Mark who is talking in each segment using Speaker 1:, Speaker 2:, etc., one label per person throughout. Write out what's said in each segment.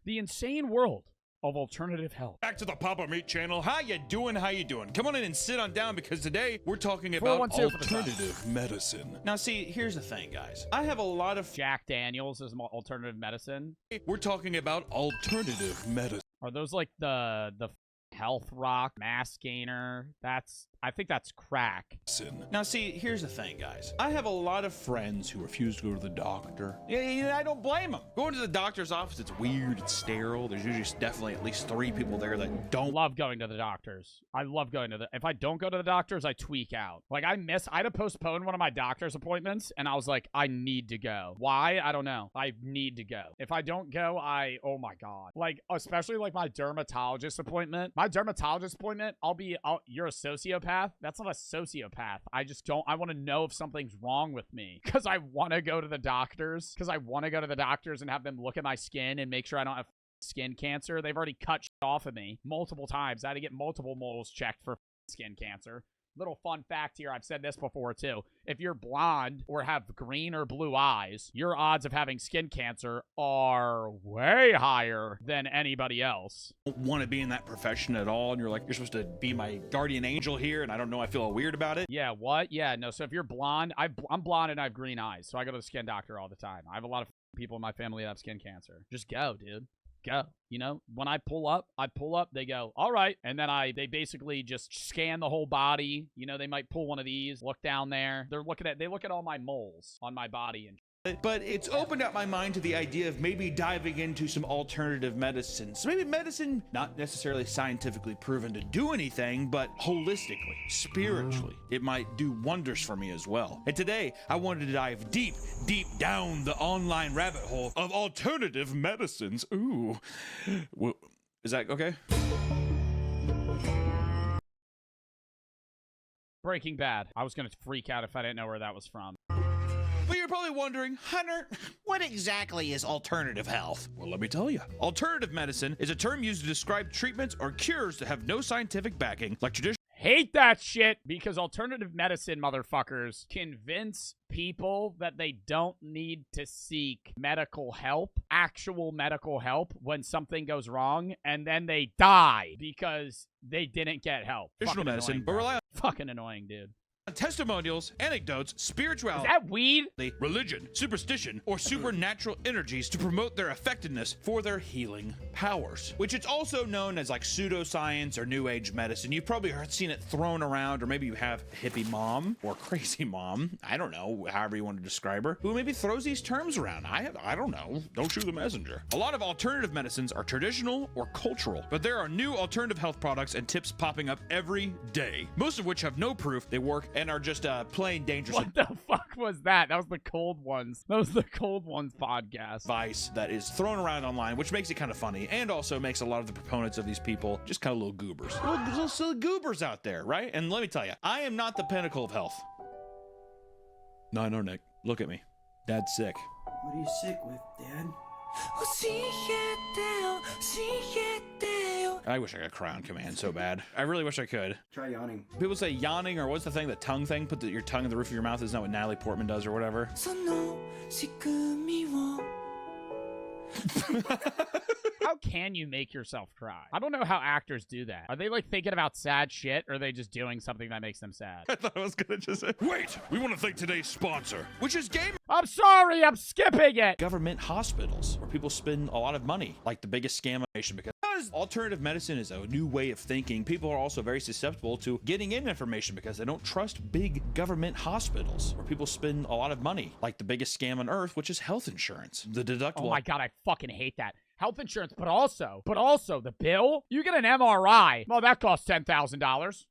Speaker 1: The insane world of alternative health.
Speaker 2: Back to the Papa Meat channel. How you doing? How you doing? Come on in and sit on down because today we're talking about alternative medicine. Now see, here's the thing, guys. I have a lot of
Speaker 1: Jack Daniels is alternative medicine.
Speaker 2: We're talking about alternative medicine.
Speaker 1: Are those like the health rock mass gainer? I think that's crack.
Speaker 2: Now see, here's the thing, guys. I have a lot of friends who refuse to go to the doctor. Yeah, I don't blame them. Going to the doctor's office, it's weird, it's sterile. There's usually definitely at least 3 people there that don't
Speaker 1: love going to the doctors. I love going to if I don't go to the doctors, I tweak out. Like I had to postpone one of my doctor's appointments and I was like, I need to go. Why? I don't know. I need to go. If I don't go, oh my God. Like, especially like my dermatologist appointment. My dermatologist appointment, you're a sociopath. That's not a sociopath. I want to know if something's wrong with me because I want to go to the doctors and have them look at my skin and make sure I don't have skin cancer. They've already cut shit off of me multiple times. I had to get multiple moles checked for skin cancer. Little fun fact here, I've said this before too. If you're blonde or have green or blue eyes, your odds of having skin cancer are way higher than anybody else.
Speaker 2: Don't want to be in that profession at all, and you're like, you're supposed to be my guardian angel here, and I don't know, I feel all weird about it.
Speaker 1: Yeah, what? Yeah, no, so if you're blonde, I'm blonde and I have green eyes, so I go to the skin doctor all the time. I have a lot of people in my family that have skin cancer. Just go, dude. Go. You know, when I pull up, they go, all right. And then they basically just scan the whole body. You know, they might pull one of these, look down there. They look at all my moles on my body and
Speaker 2: but it's opened up my mind to the idea of maybe diving into some alternative medicines. Maybe medicine, not necessarily scientifically proven to do anything, but holistically, spiritually, it might do wonders for me as well. And today, I wanted to dive deep down the online rabbit hole of alternative medicines. Ooh. Is that okay?
Speaker 1: Breaking Bad. I was going to freak out if I didn't know where that was from.
Speaker 2: But you're probably wondering, Hunter, what exactly is alternative health? Well, let me tell you. Alternative medicine is a term used to describe treatments or cures that have no scientific backing, like traditional.
Speaker 1: Hate that shit because alternative medicine motherfuckers convince people that they don't need to seek medical help, actual medical help, when something goes wrong, and then they die because they didn't get help.
Speaker 2: Traditional medicine, but rely on
Speaker 1: fucking annoying, dude.
Speaker 2: Testimonials, anecdotes, spirituality,
Speaker 1: is that weed?
Speaker 2: Religion, superstition, or supernatural energies to promote their effectiveness for their healing powers, which it's also known as like pseudoscience or new age medicine. You've probably seen it thrown around, or maybe you have a hippie mom or crazy mom, I don't know, however you want to describe her, who maybe throws these terms around. I don't know, don't shoot the messenger. A lot of alternative medicines are traditional or cultural, but there are new alternative health products and tips popping up every day, most of which have no proof they work and are just plain dangerous.
Speaker 1: What the fuck was that? That was the Cold Ones. That was the Cold Ones podcast.
Speaker 2: Advice that is thrown around online, which makes it kind of funny, and also makes a lot of the proponents of these people just kind of little goobers. Little silly goobers out there, right? And let me tell you, I am not the pinnacle of health. No, I know, Nick. Look at me. Dad's sick.
Speaker 3: What are you sick with, Dad?
Speaker 2: I wish I could cry on command so bad. I really wish I could.
Speaker 3: Try yawning.
Speaker 2: People say yawning, or what's the thing, the tongue thing? Put your tongue in the roof of your mouth. Isn't that what Natalie Portman does or whatever?
Speaker 1: How can you make yourself cry? I don't know how actors do that. Are they like thinking about sad shit, or are they just doing something that makes them sad?
Speaker 2: I thought I was gonna just say, wait, we want to thank today's sponsor, which is Game.
Speaker 1: I'm sorry, I'm skipping it.
Speaker 2: Government hospitals, where people spend a lot of money, like the biggest scam of the nation, because alternative medicine is a new way of thinking. People are also very susceptible to getting in information because they don't trust big government hospitals, where people spend a lot of money, like the biggest scam on earth, which is health insurance. The deductible.
Speaker 1: Oh my God, I fucking hate that. Health insurance, but also the bill. You get an MRI. Well, that costs $10,000.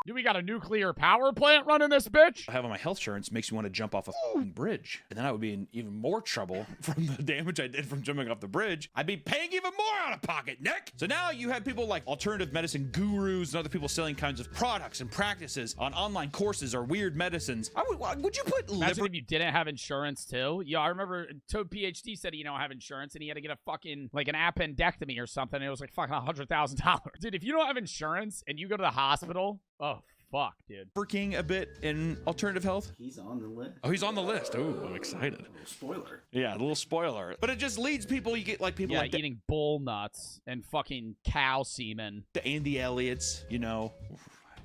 Speaker 1: Do we got a nuclear power plant running this bitch?
Speaker 2: Having my health insurance makes me want to jump off a f***ing bridge. And then I would be in even more trouble from the damage I did from jumping off the bridge. I'd be paying even more out of pocket, Nick. So now you have people like alternative medicine gurus and other people selling kinds of products and practices on online courses or weird medicines. Would you put
Speaker 1: Imagine if you didn't have insurance too? Yeah, I remember Toad PhD said he don't have insurance and he had to get a fucking, like an appendectomy or something. And it was like fucking $100,000. Dude, if you don't have insurance and you go to the hospital, oh, fuck, dude.
Speaker 2: Working a bit in alternative health.
Speaker 3: He's on the list.
Speaker 2: Oh, he's on the list. Oh, I'm excited.
Speaker 3: A little spoiler.
Speaker 2: Yeah, a little spoiler. But it just leads people, you get like people
Speaker 1: Yeah,
Speaker 2: like
Speaker 1: eating bull nuts and fucking cow semen.
Speaker 2: the Andy Elliott's, you know.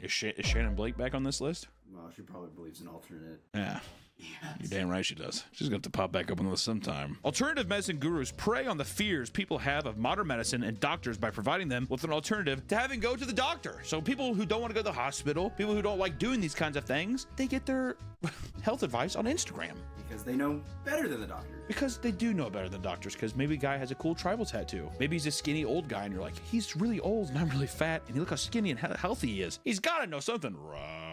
Speaker 2: Is Shannon Blake back on this list?
Speaker 3: Well, she probably believes in alternate.
Speaker 2: Yeah.
Speaker 3: Yes.
Speaker 2: You're damn right she does. She's going to have to pop back up on the list sometime. Alternative medicine gurus prey on the fears people have of modern medicine and doctors by providing them with an alternative to having go to the doctor. So people who don't want to go to the hospital, people who don't like doing these kinds of things, they get their health advice on Instagram.
Speaker 3: Because they know better than the doctors.
Speaker 2: Because they do know better than doctors, because maybe a guy has a cool tribal tattoo. Maybe he's a skinny old guy and you're like, he's really old and I'm really fat and look how skinny and healthy he is. He's got to know something, right?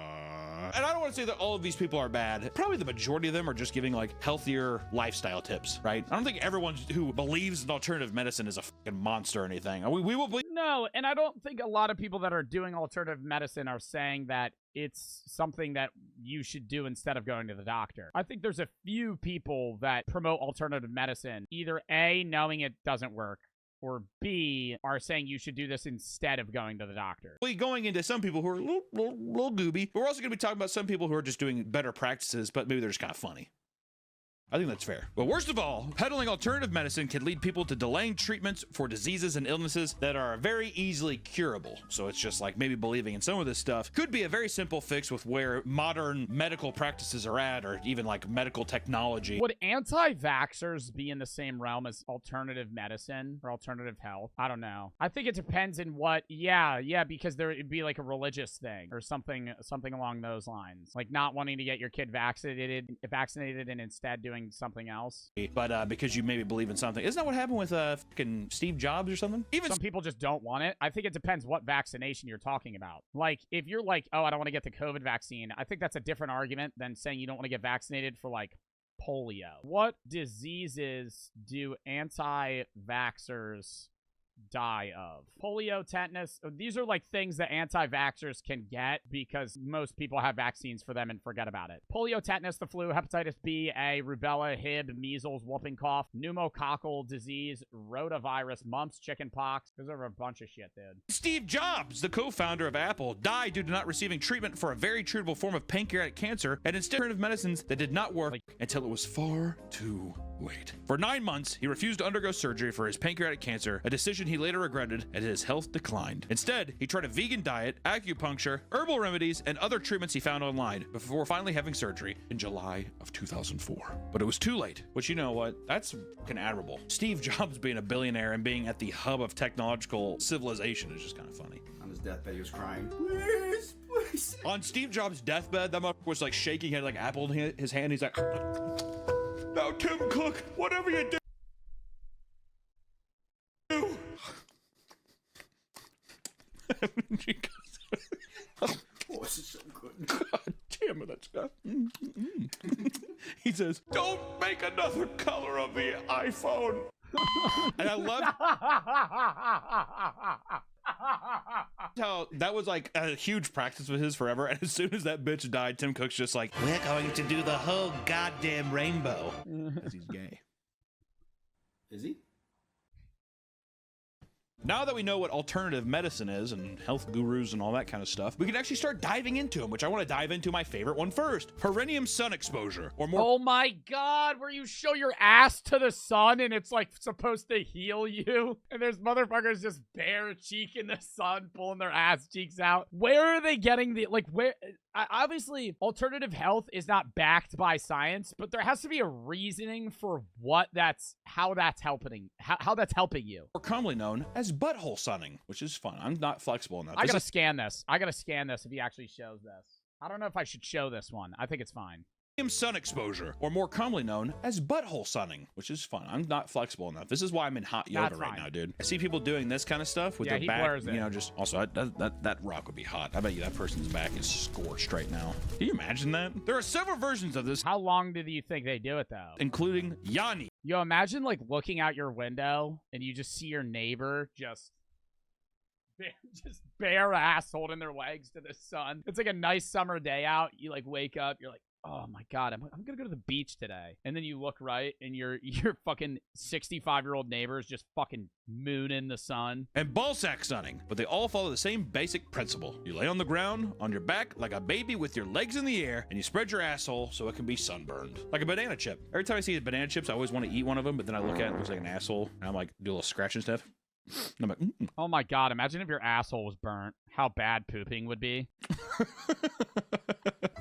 Speaker 2: And I don't want to say that all of these people are bad. Probably the majority of them are just giving like healthier lifestyle tips, right? I don't think everyone who believes in alternative medicine is a fucking monster or anything. We will believe.
Speaker 1: No, and I don't think a lot of people that are doing alternative medicine are saying that it's something that you should do instead of going to the doctor. I think there's a few people that promote alternative medicine, either A, knowing it doesn't work, or B, are saying you should do this instead of going to the doctor.
Speaker 2: Going into some people who are a little gooby. But we're also going to be talking about some people who are just doing better practices, but maybe they're just kind of funny. I think that's fair. But worst of all, peddling alternative medicine can lead people to delaying treatments for diseases and illnesses that are very easily curable. So it's just like maybe believing in some of this stuff could be a very simple fix with where modern medical practices are at, or even like medical technology.
Speaker 1: Would anti-vaxxers be in the same realm as alternative medicine or alternative health? I don't know. I think it depends in what. Yeah, because there would be like a religious thing or something along those lines, like not wanting to get your kid vaccinated and instead doing something else.
Speaker 2: But because you maybe believe in something. Isn't that what happened with fucking Steve Jobs or something? Even
Speaker 1: some people just don't want it. I think it depends what vaccination you're talking about. Like, if you're like, oh, I don't want to get the COVID vaccine, I think that's a different argument than saying you don't want to get vaccinated for, like, polio. What diseases do anti-vaxxers die of? Polio, tetanus. These are like things that anti-vaxxers can get because most people have vaccines for them and forget about it. Polio, tetanus, the flu, hepatitis B, A, rubella, Hib, measles, whooping cough, pneumococcal disease, rotavirus, mumps, chickenpox. There's over a bunch of shit, dude.
Speaker 2: Steve Jobs, the co-founder of Apple, died due to not receiving treatment for a very treatable form of pancreatic cancer and instead alternative medicines that did not work until it was far too late. For 9 months, he refused to undergo surgery for his pancreatic cancer, a decision he later regretted as his health declined. Instead, he tried a vegan diet, acupuncture, herbal remedies, and other treatments he found online before finally having surgery in July of 2004. But it was too late, which, you know what, that's fucking admirable. Steve Jobs being a billionaire and being at the hub of technological civilization is just kind of funny.
Speaker 3: On his deathbed, he was crying. Please, please.
Speaker 2: On Steve Jobs' deathbed, that motherfucker was like shaking, had like apple in his hand. He's like, now Tim Cook, whatever you do.
Speaker 3: Oh, this is so good.
Speaker 2: God damn it, that's good. He says, don't make another color of the iPhone. And I love how that was like a huge practice of his forever, and as soon as that bitch died, Tim Cook's just like, we're going to do the whole goddamn rainbow. Because he's gay.
Speaker 3: Is he?
Speaker 2: Now that we know what alternative medicine is and health gurus and all that kind of stuff, we can actually start diving into them, which I want to dive into my favorite one first. Perineum sun exposure, or more—
Speaker 1: Oh my god, where you show your ass to the sun and it's like supposed to heal you, and there's motherfuckers just bare cheek in the sun pulling their ass cheeks out. Where are they getting the, like, where— obviously alternative health is not backed by science, but there has to be a reasoning for how that's helping you.
Speaker 2: More commonly known as butthole sunning, which is fun. I'm not flexible enough.
Speaker 1: I gotta scan this if he actually shows this. I don't know if I should show this one. I think it's fine.
Speaker 2: Sun exposure, or more commonly known as butthole sunning, which is fun. I'm not flexible enough. This is why I'm in hot yoga right now, dude. I see people doing this kind of stuff with their back, you know, just also that rock would be hot. I bet you that person's back is scorched right now. Can you imagine that? There are several versions of this.
Speaker 1: How long do you think they do it though?
Speaker 2: Including Yoni.
Speaker 1: Yo, imagine like looking out your window and you just see your neighbor just bare ass holding their legs to the sun. It's like a nice summer day out. You like wake up, you're like, oh my God, I'm gonna go to the beach today. And then you look right, and your fucking 65-year-old neighbor is just fucking mooning the sun.
Speaker 2: And ball sack sunning, but they all follow the same basic principle. You lay on the ground, on your back, like a baby with your legs in the air, and you spread your asshole so it can be sunburned. Like a banana chip. Every time I see banana chips, I always want to eat one of them, but then I look at it, it looks like an asshole, and I'm like, do a little scratch and stuff. And I'm like,
Speaker 1: Oh my God, imagine if your asshole was burnt. How bad pooping would be.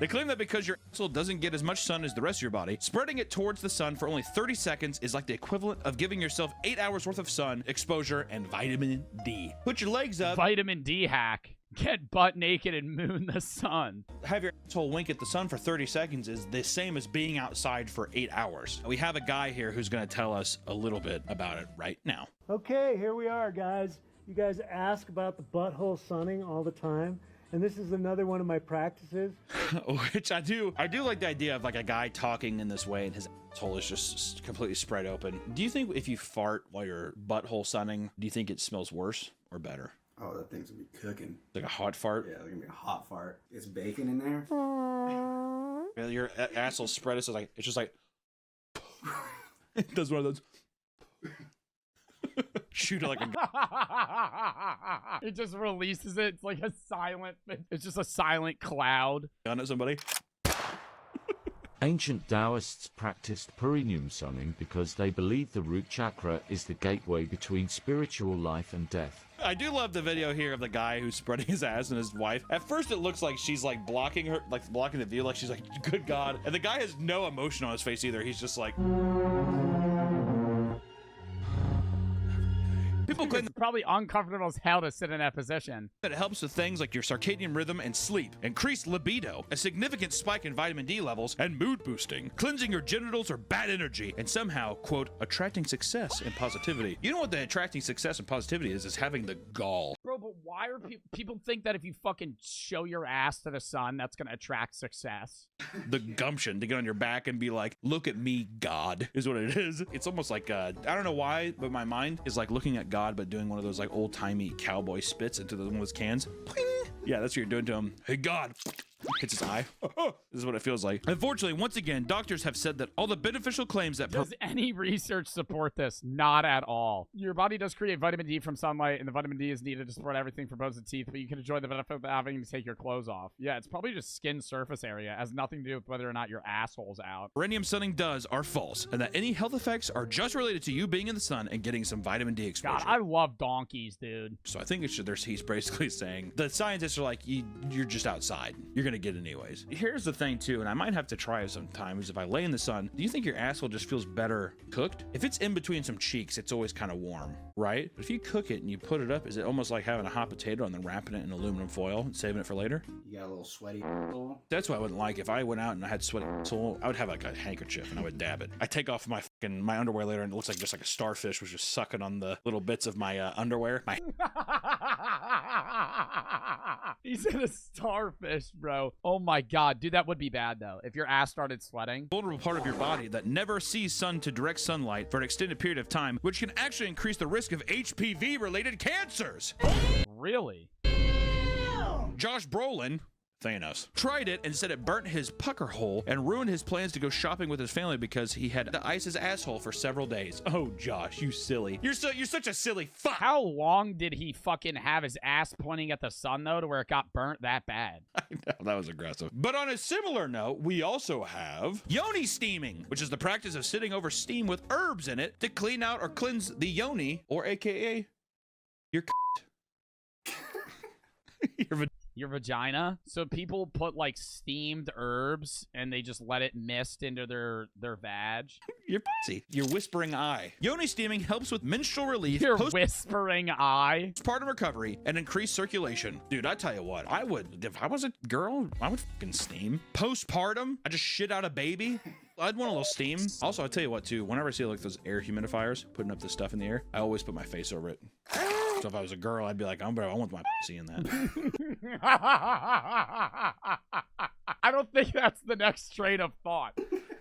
Speaker 2: They claim that because your asshole doesn't get as much sun as the rest of your body, spreading it towards the sun for only 30 seconds is like the equivalent of giving yourself 8 hours worth of sun exposure and vitamin D. Put your legs up.
Speaker 1: Vitamin D hack. Get butt naked and moon the sun.
Speaker 2: Have your asshole wink at the sun for 30 seconds is the same as being outside for 8 hours. We have a guy here who's going to tell us a little bit about it right now.
Speaker 4: Okay, here we are, guys. You guys ask about the butthole sunning all the time, and this is another one of my practices.
Speaker 2: Which I do like the idea of like a guy talking in this way and his asshole is just completely spread open. Do you think if you fart while you're butthole sunning, do you think it smells worse or better?
Speaker 3: Oh, that thing's gonna be cooking.
Speaker 2: Like a hot fart?
Speaker 3: Yeah, it's gonna be a hot fart. It's bacon in there.
Speaker 2: Your asshole spread is like, it's just like, it does one of those. Shoot it like a
Speaker 1: It just releases it. It's like a silent, it's just a silent cloud.
Speaker 2: gun at somebody.
Speaker 5: Ancient Taoists practiced perineum sunning because they believed the root chakra is the gateway between spiritual life and death.
Speaker 2: I do love the video here of the guy who's spreading his ass and his wife. At first it looks like she's like blocking her, like blocking the view, like she's like, good God. And the guy has no emotion on his face either. He's just like... People claim
Speaker 1: It's probably uncomfortable as hell to sit in that position.
Speaker 2: that it helps with things like your circadian rhythm and sleep, increased libido, a significant spike in vitamin D levels, and mood boosting, cleansing your genitals or bad energy, and somehow, quote, attracting success and positivity. You know what the attracting success and positivity is having the gall.
Speaker 1: Bro, but why are people think that if you fucking show your ass to the sun, that's gonna attract success?
Speaker 2: The gumption to get on your back and be like, look at me, God, is what it is. It's almost like, I don't know why, but my mind is like looking at God, but doing one of those like old-timey cowboy spits into one of those cans. Yeah, that's what you're doing to him. Hey, God. Hits his eye. This is what it feels like. Unfortunately, once again, doctors have said that all the beneficial claims that...
Speaker 1: Does any research support this? Not at all. Your body does create vitamin D from sunlight, and the vitamin D is needed to support everything from bones and teeth, but you can enjoy the benefit of having to take your clothes off. Yeah, it's probably just skin surface area. It has nothing to do with whether or not your asshole's out.
Speaker 2: Perineum sunning does are false, and that any health effects are just related to you being in the sun and getting some vitamin D exposure.
Speaker 1: God, I love donkeys, dude.
Speaker 2: So I think it should, he's basically saying the scientists are like, you're just outside. You're going to get it anyways. Here's the thing too, and I might have to try it sometimes if I lay in the sun. Do you think your asshole just feels better cooked? If it's in between some cheeks, it's always kind of warm, right? But if you cook it and you put it up, is it almost like having a hot potato and then wrapping it in aluminum foil and saving it for later?
Speaker 3: You got a little sweaty asshole.
Speaker 2: That's what I wouldn't like. If I went out and I had sweaty asshole, I would have like a handkerchief and I would dab it. I take off my underwear later and it looks like just like a starfish was just sucking on the little bits of my underwear.
Speaker 1: He said a starfish, bro. Oh my God, dude, that would be bad though if your ass started sweating.
Speaker 2: Vulnerable part of your body that never sees sun to direct sunlight for an extended period of time, which can actually increase the risk of HPV-related cancers.
Speaker 1: Really?
Speaker 2: Josh Brolin, Thanos, tried it and said it burnt his pucker hole and ruined his plans to go shopping with his family because he had to ice his asshole for several days. Oh, Josh, you silly. You're such a silly fuck.
Speaker 1: How long did he fucking have his ass pointing at the sun though to where it got burnt that bad?
Speaker 2: I know, that was aggressive. But on a similar note, we also have Yoni steaming, which is the practice of sitting over steam with herbs in it to clean out or cleanse the yoni, or AKA your
Speaker 1: Your vagina. So people put like steamed herbs and they just let it mist into their vag.
Speaker 2: Your pussy. Your whispering eye. Yoni steaming helps with menstrual relief,
Speaker 1: Your whispering eye.
Speaker 2: postpartum recovery, and increased circulation. Dude, I tell you what, I would, if I was a girl, I would fucking steam. Postpartum, I just shit out a baby. I'd want a little steam. Also, I'll tell you what too, whenever I see like those air humidifiers putting up this stuff in the air, I always put my face over it. So if I was a girl, I'd be like, I want my pussy in that.
Speaker 1: I don't think that's the next train of thought.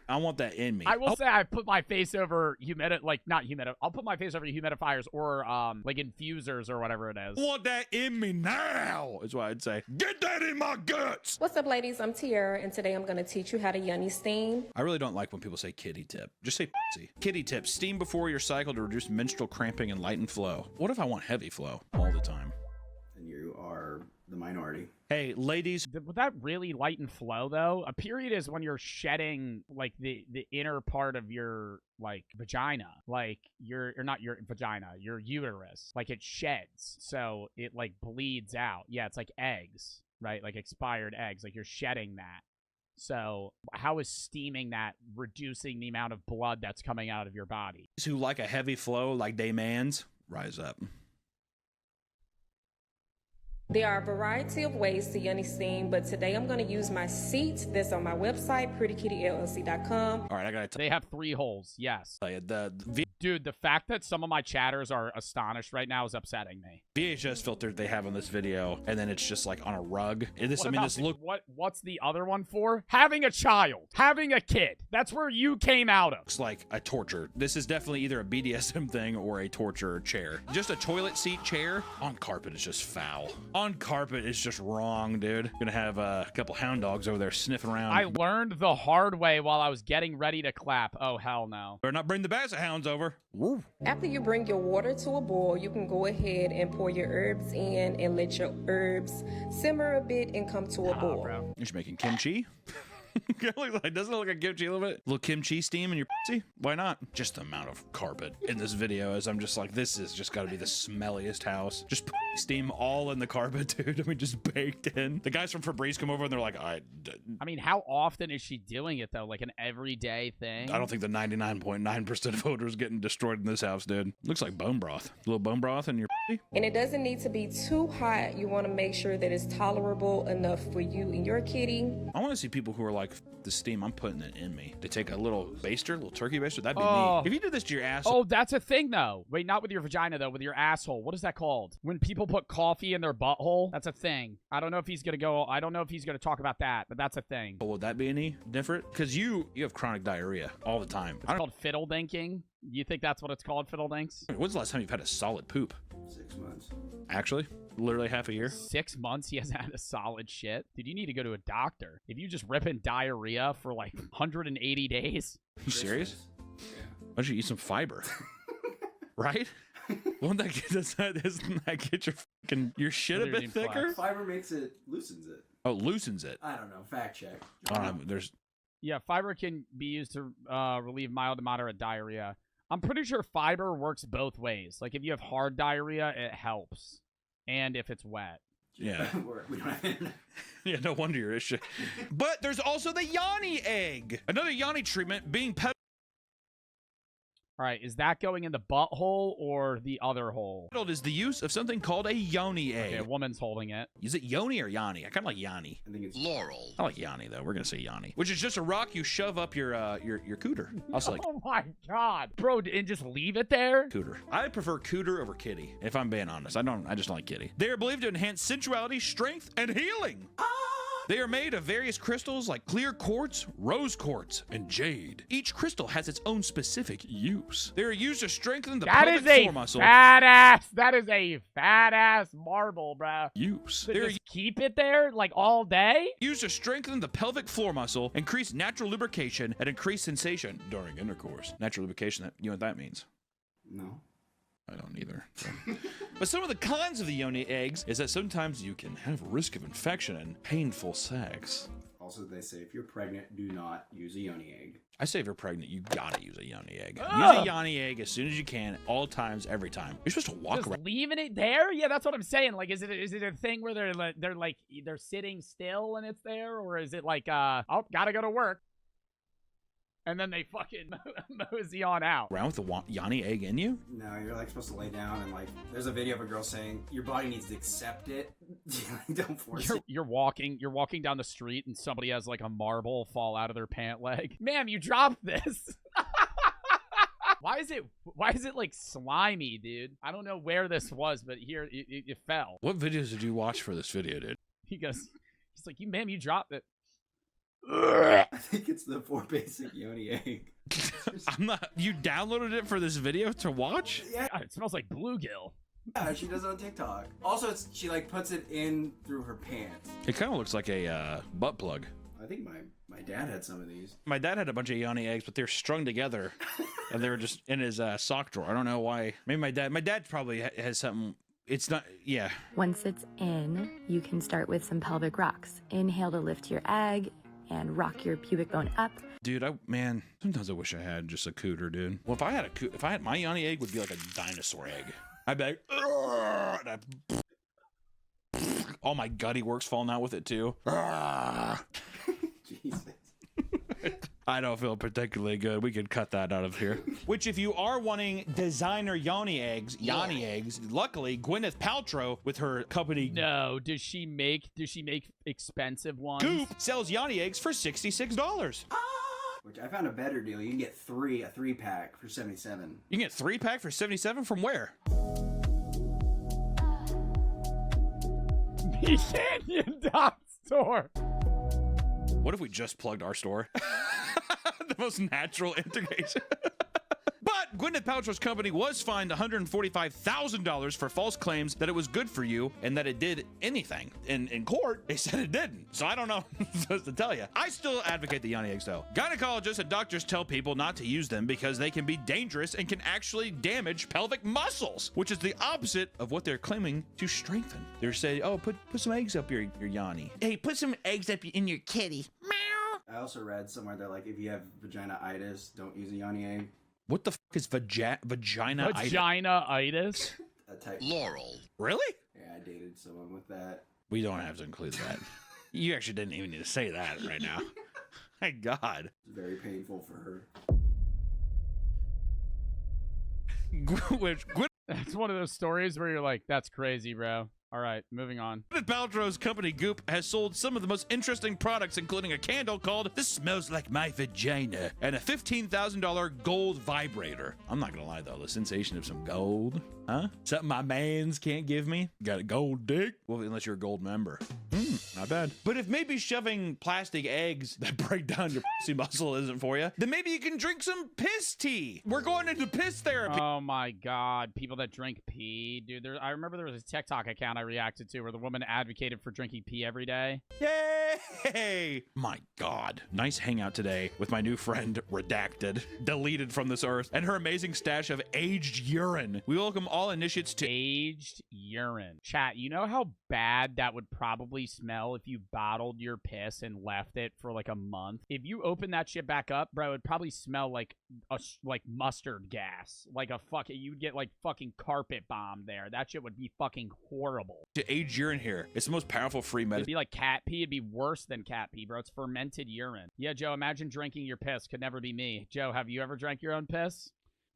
Speaker 2: I want that in me.
Speaker 1: I will say I put my face over I'll put my face over humidifiers or like infusers or whatever it is.
Speaker 2: I want that in me now, is what I'd say. Get that in my guts.
Speaker 6: What's up, ladies? I'm Tiara, and today I'm going to teach you how to Yoni steam.
Speaker 2: I really don't like when people say kitty tip. Just say pussy. Kitty tip, steam before your cycle to reduce menstrual cramping and lighten flow. What if I want heavy flow all the time?
Speaker 3: And you are the minority.
Speaker 2: Hey, ladies.
Speaker 1: Would that really lighten flow though? A period is when you're shedding like the inner part of your like vagina, like or not your vagina, your uterus, like it sheds, so it like bleeds out. Yeah, it's like eggs, right? Like expired eggs, like you're shedding that. So how is steaming that reducing the amount of blood that's coming out of your body?
Speaker 2: Who like a heavy flow like they mans, rise up.
Speaker 6: There are a variety of ways to Yoni steam, but today I'm going to use my seat that's on my website, prettykittyllc.com.
Speaker 2: All right, I gotta
Speaker 1: They have 3 holes, yes.
Speaker 2: tell you,
Speaker 1: Dude, the fact that some of my chatters are astonished right now is upsetting me.
Speaker 2: VHS filter they have on this video, and then it's just like on a rug. And this,
Speaker 1: What
Speaker 2: I mean,
Speaker 1: about
Speaker 2: this look
Speaker 1: what's the other one for? Having a child, having a kid. That's where you came out of.
Speaker 2: looks like a torture. This is definitely either a BDSM thing or a torture chair. Just a toilet seat chair on carpet is just foul. On carpet is just wrong, dude. Gonna have a couple hound dogs over there sniffing around.
Speaker 1: I learned the hard way while I was getting ready to clap. Oh, hell no.
Speaker 2: Better not bring the basset hounds over. Woo.
Speaker 6: After you bring your water to a boil, you can go ahead and pour your herbs in and let your herbs simmer a bit and come to a boil.
Speaker 1: Bro.
Speaker 2: You're just making kimchi. Doesn't it look like kimchi a little bit? A little kimchi steam in your pussy? Why not? Just the amount of carpet in this video is I'm just like, this is just gotta be the smelliest house. Just steam all in the carpet, dude. I mean, just baked in. The guys from Febreze come over and they're like,
Speaker 1: I mean, how often is she doing it, though? Like an everyday thing?
Speaker 2: I don't think the 99.9% of odors getting destroyed in this house, dude. Looks like bone broth. A little bone broth in your pussy.
Speaker 6: And it doesn't need to be too hot. You want to make sure that it's tolerable enough for you and your kitty.
Speaker 2: I want to see people who are like, the steam, I'm putting it in me. To take a little baster, a little turkey baster, that'd be
Speaker 1: Oh.
Speaker 2: me. If you did this to your ass.
Speaker 1: Oh, that's a thing, though. Wait, not with your vagina, though. With your asshole. What is that called? When people put coffee in their butthole? That's a thing. I don't know if he's going to talk about that, but that's a thing.
Speaker 2: Would that be any different? Because you have chronic diarrhea all the time.
Speaker 1: It's called fiddle dinking. You think that's what it's called, fiddle dinks?
Speaker 2: When's the last time you've had a solid poop?
Speaker 3: 6 months.
Speaker 2: Actually? Literally half a year?
Speaker 1: 6 months he hasn't had a solid shit? Dude, you need to go to a doctor. If you just rip in diarrhea for like 180 days.
Speaker 2: You serious?
Speaker 3: Yeah.
Speaker 2: Why don't you eat some fiber? Right? Won't that doesn't that get your shit a bit thicker?
Speaker 3: Fiber loosens it.
Speaker 2: Oh, loosens it.
Speaker 3: I don't know. Fact check.
Speaker 1: Yeah, fiber can be used to relieve mild to moderate diarrhea. I'm pretty sure fiber works both ways. Like if you have hard diarrhea, it helps. And if it's wet.
Speaker 2: Yeah.
Speaker 3: We don't have internet.
Speaker 2: Yeah, no wonder you're shit. But there's also the Yoni egg. Another Yoni treatment being
Speaker 1: All right, is that going in the butthole or the other hole?
Speaker 2: is the use of something called a Yoni egg.
Speaker 1: Okay, a woman's holding it.
Speaker 2: Is it Yoni or Yanni? I kind of like Yanni.
Speaker 3: I think it's
Speaker 2: Laurel. I like Yanni though. We're gonna say Yanni, which is just a rock you shove up your cooter. Also like
Speaker 1: Oh my god, bro! And just leave it there.
Speaker 2: cooter. I prefer cooter over kitty. If I'm being honest, I just don't like kitty. They are believed to enhance sensuality, strength, and healing. They are made of various crystals like clear quartz, rose quartz, and jade. Each crystal has its own specific use. They are used to strengthen the pelvic floor muscle.
Speaker 1: That is a fat ass marble, bro.
Speaker 2: Use.
Speaker 1: They
Speaker 2: They're
Speaker 1: just keep it there like all day.
Speaker 2: used to strengthen the pelvic floor muscle, increase natural lubrication, and increase sensation during intercourse. Natural lubrication, you know what that means?
Speaker 3: no.
Speaker 2: I don't either. So. But some of the cons of the Yoni eggs is that sometimes you can have risk of infection and painful sex.
Speaker 3: Also, they say if you're pregnant, do not use a Yoni egg.
Speaker 2: I say if you're pregnant, you gotta use a Yoni egg.
Speaker 1: Ugh.
Speaker 2: Use a Yoni egg as soon as you can, all times, every time. You're supposed to walk
Speaker 1: Just
Speaker 2: around.
Speaker 1: leaving it there? Yeah, that's what I'm saying. Like, is it a thing where they're sitting still and it's there, or is it like oh, gotta go to work, and then they fucking mosey on out?
Speaker 2: Around with the Yoni egg in you?
Speaker 3: No, you're like supposed to lay down and like. There's a video of a girl saying your body needs to accept it. Don't force it.
Speaker 1: You're walking down the street and somebody has like a marble fall out of their pant leg. Ma'am, you dropped this. Why is it like slimy, dude? I don't know where this was, but here it fell.
Speaker 2: What videos did you watch for this video, dude?
Speaker 1: He's like, ma'am, you dropped it.
Speaker 3: I think it's the 4 basic Yoni egg.
Speaker 2: I'm not. You downloaded it for this video to watch?
Speaker 3: Yeah,
Speaker 1: God, it smells like bluegill.
Speaker 3: she does it on TikTok. Also, she like puts it in through her pants.
Speaker 2: It kind of looks like a butt plug.
Speaker 3: I think my dad had some of these.
Speaker 2: My dad had a bunch of Yoni eggs, but they're strung together, and they were just in his sock drawer. I don't know why. Maybe my dad probably has something. It's not. Yeah.
Speaker 7: Once it's in, you can start with some pelvic rocks. Inhale to lift your egg and rock your pubic bone up.
Speaker 2: Dude, sometimes I wish I had just a cooter, dude. Well, if I had my Yoni egg, would be like a dinosaur egg. I'd be like, and all my gutty works falling out with it too.
Speaker 3: Jesus.
Speaker 2: I don't feel particularly good. We could cut that out of here. Which, if you are wanting designer Yoni eggs, luckily Gwyneth Paltrow with her company
Speaker 1: No, does she make expensive ones?
Speaker 2: Goop sells Yoni eggs for $66.
Speaker 3: Which I found a better deal. You can get a 3-pack for $77.
Speaker 2: You can get 3-pack for $77 from where?
Speaker 1: Store.
Speaker 2: What if we just plugged our store? The most natural integration. But Gwyneth Paltrow's company was fined $145,000 for false claims that it was good for you and that it did anything. In court, they said it didn't. So I don't know what I'm supposed to tell you. I still advocate the Yoni eggs, though. Gynecologists and doctors tell people not to use them because they can be dangerous and can actually damage pelvic muscles, which is the opposite of what they're claiming to strengthen. They're saying, oh, put some eggs up your Yoni. Hey, put some eggs up in your kitty.
Speaker 3: I also read somewhere that like if you have vagina-itis, don't use a Yoni egg.
Speaker 2: What the fuck is vagina-itis?
Speaker 1: Vagina-itis?
Speaker 3: That type.
Speaker 2: Laurel. Really?
Speaker 3: Yeah, I dated someone with that.
Speaker 2: We don't have to include that. You actually didn't even need to say that right now. My God.
Speaker 3: It's very painful for her.
Speaker 1: That's one of those stories where you're like, that's crazy, bro. All right, moving on.
Speaker 2: Gwyneth Paltrow's company Goop has sold some of the most interesting products, including a candle called This Smells Like My Vagina and a $15,000 gold vibrator. I'm not gonna lie though, the sensation of some gold, huh? Something my mans can't give me. Got a gold dick? Well, unless you're a gold member. Not bad. But if maybe shoving plastic eggs that break down your pussy muscle isn't for you, then maybe you can drink some piss tea. We're going into piss therapy.
Speaker 1: Oh my God, people that drink pee, dude. I remember there was a TikTok account I reacted to where the woman advocated for drinking pee every day.
Speaker 2: Yay! My God. Nice hangout today with my new friend, Redacted, deleted from this earth, and her amazing stash of aged urine. We welcome all initiates to
Speaker 1: aged urine. Chat, you know how bad that would probably smell if you bottled your piss and left it for like a month? If you open that shit back up, bro, it'd probably smell like mustard gas. You'd get like fucking carpet bomb there. That shit would be fucking horrible.
Speaker 2: To aged urine here. It's the most powerful free
Speaker 1: It'd
Speaker 2: medicine.
Speaker 1: be like cat pee. It'd be worse than cat pee, bro. It's fermented urine. Yeah, Joe, imagine drinking your piss. Could never be me. Joe, have you ever drank your own piss?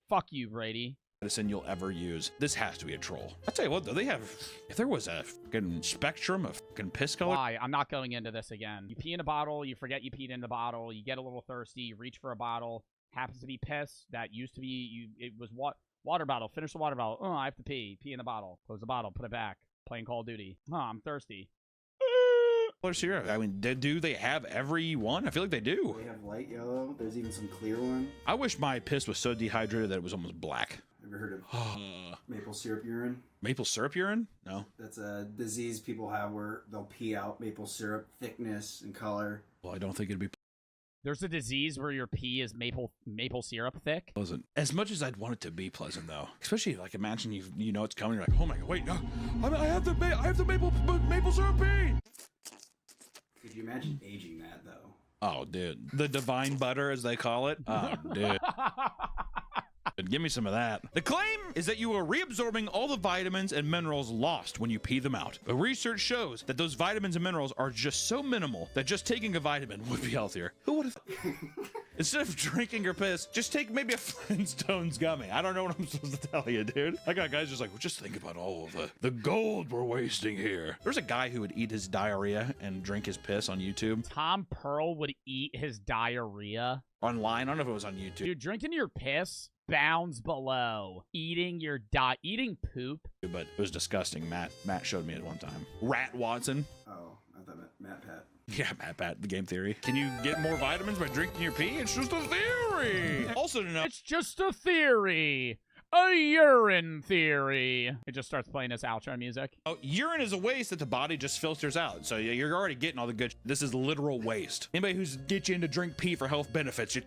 Speaker 1: Fuck you, Brady.
Speaker 2: Medicine you'll ever use. This has to be a troll. I'll tell you what, though, they have, if there was a fucking spectrum of fucking piss color.
Speaker 1: Why? I'm not going into this again. You pee in a bottle, you forget you peed in the bottle, you get a little thirsty, you reach for a bottle, happens to be piss, that used to be, it was water bottle, finish the water bottle, oh, I have to pee in the bottle, close the bottle, put it back, playing Call of Duty, I'm thirsty.
Speaker 2: Syrup. I mean, do they have every one? I feel like they do.
Speaker 3: They have light yellow. There's even some clear one.
Speaker 2: I wish my piss was so dehydrated that it was almost black.
Speaker 3: Ever heard of maple syrup urine?
Speaker 2: Maple syrup urine? No.
Speaker 3: That's a disease people have where they'll pee out maple syrup thickness and color.
Speaker 2: Well, I don't think it'd be
Speaker 1: There's a disease where your pee is maple syrup thick.
Speaker 2: pleasant. As much as I'd want it to be pleasant, though. Especially, like, imagine you know it's coming. You're like, oh my God, wait, no, I have the maple syrup pee.
Speaker 3: Could you imagine aging that though?
Speaker 2: Oh, dude, the divine butter, as they call it. Oh, dude. Give me some of that. The claim is that you are reabsorbing all the vitamins and minerals lost when you pee them out. But research shows that those vitamins and minerals are just so minimal that just taking a vitamin would be healthier. Who would have? Instead of drinking your piss, just take maybe a Flintstones gummy. I don't know what I'm supposed to tell you, dude. I got guys just like, well, just think about all of the gold we're wasting here. There's a guy who would eat his diarrhea and drink his piss on YouTube.
Speaker 1: Tom Pearl would eat his diarrhea.
Speaker 2: Online, I don't know if it was on YouTube.
Speaker 1: Dude, drinking your piss bounds below eating poop.
Speaker 2: But it was disgusting. Matt showed me it one time. Rat Watson.
Speaker 3: Oh, I thought Matt Pat.
Speaker 2: Yeah, Pat, the game theory. Can you get more vitamins by drinking your pee? It's just a theory. Also to know,
Speaker 1: It's just a theory. A urine theory. It just starts playing this outro music.
Speaker 2: oh, urine is a waste that the body just filters out. So you're already getting all the good. This is literal waste. Anybody who's get you in to drink pee for health benefits, you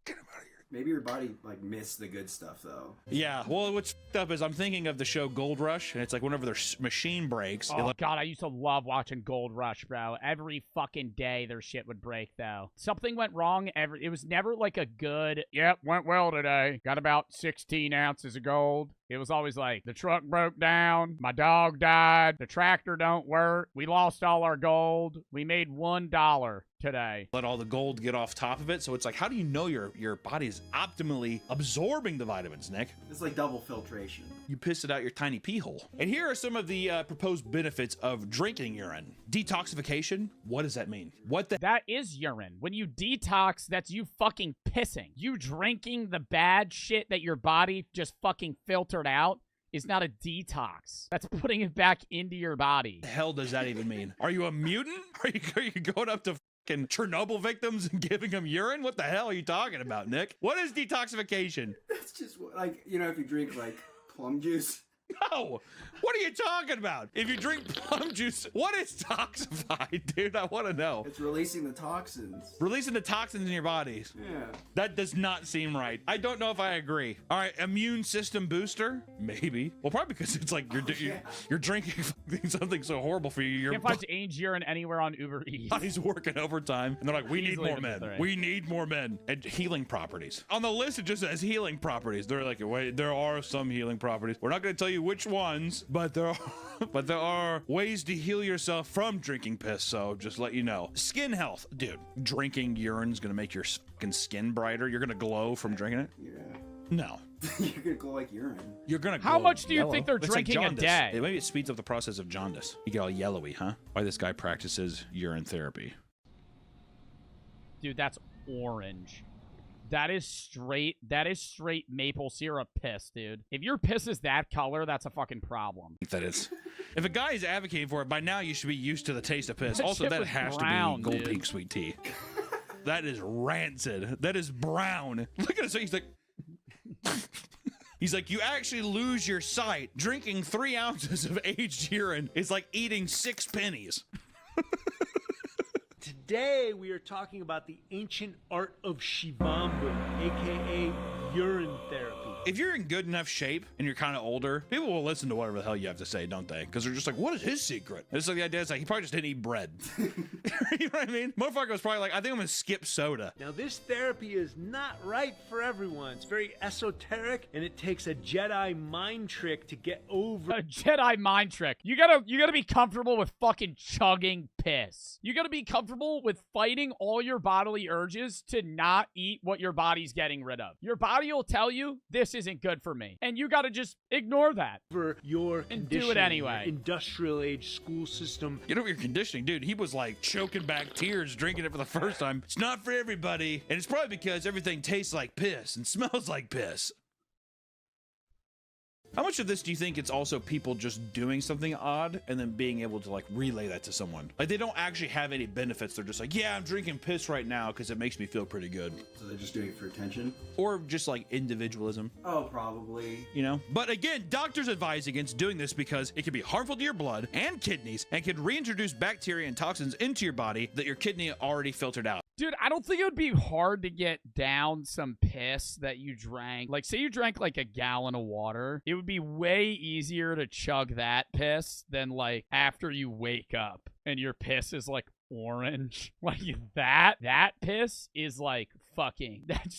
Speaker 2: get them out of here.
Speaker 3: Maybe your body like missed the good stuff though.
Speaker 2: Yeah, well, what's f***ed up is I'm thinking of the show Gold Rush, and it's like whenever their machine breaks.
Speaker 1: Oh, God, I used to love watching Gold Rush, bro. Every fucking day their shit would break, though. Something went wrong. It was never like a good, yep, went well today. Got about 16 ounces of gold. It was always like, the truck broke down, my dog died, the tractor don't work, we lost all our gold, we made $1 today.
Speaker 2: Let all the gold get off top of it. So it's like, how do you know your body is optimally absorbing the vitamins, Nick?
Speaker 3: It's like double filtration.
Speaker 2: You piss it out your tiny pee hole. And here are some of the proposed benefits of drinking urine. Detoxification. What does that mean? What the
Speaker 1: That is urine. When you detox, that's you fucking pissing. You drinking the bad shit that your body just fucking filtered out is not a detox. That's putting it back into your body.
Speaker 2: hell does that even mean? Are you a mutant? Are you going up to fucking Chernobyl victims and giving them urine? What the hell are you talking about, Nick? What is detoxification?
Speaker 3: That's just like, you know, if you drink like plum juice.
Speaker 2: No! What are you talking about? If you drink plum juice, what is toxified, dude? I want to know.
Speaker 3: It's releasing the toxins.
Speaker 2: Releasing the toxins in your bodies.
Speaker 3: Yeah.
Speaker 2: That does not seem right. I don't know if I agree. All right, immune system booster? Maybe. Well, probably because it's like you're drinking something so horrible for you. Your
Speaker 1: Can't find Ainge urine anywhere on Uber Eats.
Speaker 2: body's working overtime, and they're like, we need
Speaker 1: Easily
Speaker 2: more
Speaker 1: the
Speaker 2: men.
Speaker 1: three.
Speaker 2: We need more men. And healing properties. On the list, it just says healing properties. They're like, wait, there are some healing properties. We're not going to tell you which ones, but there are ways to heal yourself from drinking piss, so just let you know. Skin health. Dude, drinking urine's going to make your fucking skin brighter. You're going to glow from drinking it?
Speaker 3: Yeah.
Speaker 2: No.
Speaker 3: You're gonna glow like urine.
Speaker 2: You're going to
Speaker 1: How much do you think they're
Speaker 2: It's
Speaker 1: drinking
Speaker 2: like
Speaker 1: a
Speaker 2: jaundice.
Speaker 1: day?
Speaker 2: Maybe it speeds up the process of jaundice. You get all yellowy, huh? Why this guy practices urine therapy.
Speaker 1: Dude, that's orange. That is straight maple syrup piss, dude. If your piss is that color, that's a fucking problem.
Speaker 2: That is. If a guy is advocating for it, by now you should be used to the taste of piss.
Speaker 1: That
Speaker 2: Also,
Speaker 1: shit
Speaker 2: that
Speaker 1: was
Speaker 2: has
Speaker 1: brown,
Speaker 2: to be Gold
Speaker 1: dude.
Speaker 2: Peak sweet tea. That is rancid. That is brown. Look at his face. He's like... He's like, you actually lose your sight. Drinking 3 ounces of aged urine is like eating 6 pennies.
Speaker 8: Today we are talking about the ancient art of Shivambu, aka urine therapy.
Speaker 2: If you're in good enough shape and you're kind of older, people will listen to whatever the hell you have to say, don't they? Because they're just like, what is his secret? And it's like the idea is like, he probably just didn't eat bread. You know what I mean? Motherfucker was probably like, I think I'm going to skip soda.
Speaker 8: Now this therapy is not right for everyone. It's very esoteric and it takes a Jedi mind trick to get over.
Speaker 1: A Jedi mind trick. You gotta be comfortable with fucking chugging piss. You gotta be comfortable with fighting all your bodily urges to not eat what your body's getting rid of. Your body will tell you, this isn't good for me. And you gotta just ignore that.
Speaker 8: For your
Speaker 1: And do it
Speaker 8: conditioning,
Speaker 1: anyway.
Speaker 8: your industrial age school system.
Speaker 2: You know what you're conditioning, dude? He was like choking back tears drinking it for the first time. It's not for everybody. And it's probably because everything tastes like piss and smells like piss. How much of this do you think it's also people just doing something odd and then being able to like relay that to someone? Like they don't actually have any benefits. They're just like, yeah, I'm drinking piss right now because it makes me feel pretty good.
Speaker 3: So they're just doing it for attention?
Speaker 2: Or just like individualism,
Speaker 3: Oh, probably.
Speaker 2: you know? But again, doctors advise against doing this because it can be harmful to your blood and kidneys and can reintroduce bacteria and toxins into your body that your kidney already filtered out.
Speaker 1: Dude, I don't think it would be hard to get down some piss that you drank. Like, say you drank like a gallon of water. It would be way easier to chug that piss than like after you wake up and your piss is like orange. Like that piss is like fucking, that's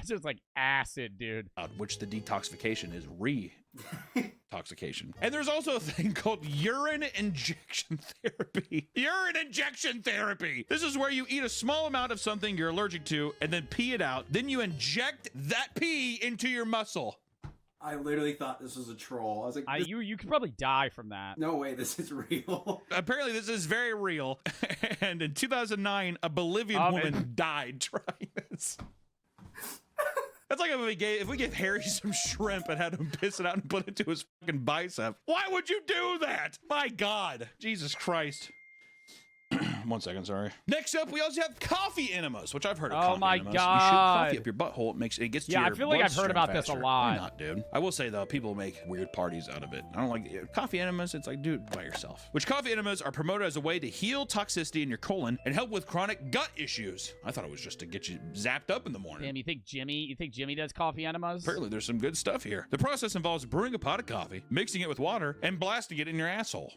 Speaker 1: just like acid, dude.
Speaker 2: Which the detoxification is re-toxification. And there's also a thing called urine injection therapy. Urine injection therapy. This is where you eat a small amount of something you're allergic to and then pee it out. Then you inject that pee into your muscle.
Speaker 3: I literally thought this was a troll. I was like,
Speaker 1: You could probably die from that.
Speaker 3: no way, this is real.
Speaker 2: Apparently this is very real. And in 2009, a Bolivian woman died trying this. That's like if we gave Harry some shrimp and had him piss it out and put it to his fucking bicep. Why would you do that? My God. Jesus Christ. 1 second, sorry. Next up, we also have coffee enemas, which I've heard of.
Speaker 1: Oh
Speaker 2: coffee
Speaker 1: my
Speaker 2: enemas.
Speaker 1: God.
Speaker 2: You shoot coffee up your butthole. It gets to your
Speaker 1: I feel like I've heard
Speaker 2: bloodstream
Speaker 1: about this a
Speaker 2: faster.
Speaker 1: lot.
Speaker 2: Why not, dude? I will say, though, people make weird parties out of it. I don't like coffee enemas. It's like, dude, by yourself. Which coffee enemas are promoted as a way to heal toxicity in your colon and help with chronic gut issues. I thought it was just to get you zapped up in the morning.
Speaker 1: Damn, you think Jimmy does coffee enemas?
Speaker 2: Apparently, there's some good stuff here. The process involves brewing a pot of coffee, mixing it with water, and blasting it in your asshole.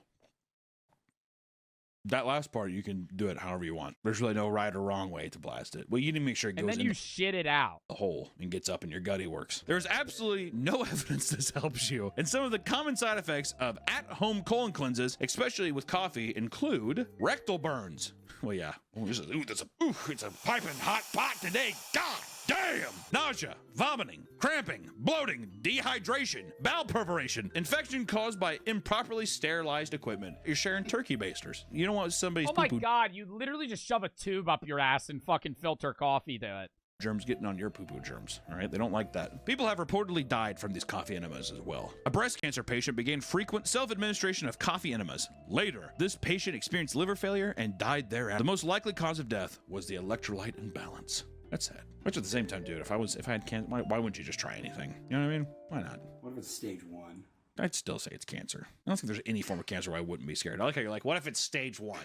Speaker 2: That last part, you can do it however you want. There's really no right or wrong way to blast it. Well, you need to make sure it goes
Speaker 1: and then
Speaker 2: in
Speaker 1: you shit it out.
Speaker 2: the hole and gets up in your gutty works. There's absolutely no evidence this helps you. And some of the common side effects of at-home colon cleanses, especially with coffee, include rectal burns. Well, yeah. It's a piping hot pot today. God damn! Nausea, vomiting, cramping, bloating, dehydration, bowel perforation, infection caused by improperly sterilized equipment. You're sharing turkey basters. You don't want somebody's
Speaker 1: Oh my
Speaker 2: poo-poo
Speaker 1: God, you literally just shove a tube up your ass and fucking filter coffee to it.
Speaker 2: germs getting on your poo-poo germs, all right? They don't like that. People have reportedly died from these coffee enemas as well. A breast cancer patient began frequent self-administration of coffee enemas. Later, this patient experienced liver failure and died thereafter. The most likely cause of death was the electrolyte imbalance. That's sad. Which at the same time, dude, if I had cancer, why wouldn't you just try anything? You know what I mean? Why not?
Speaker 3: What if it's stage 1?
Speaker 2: I'd still say it's cancer. I don't think there's any form of cancer where I wouldn't be scared. I like how you're like, what if it's stage 1?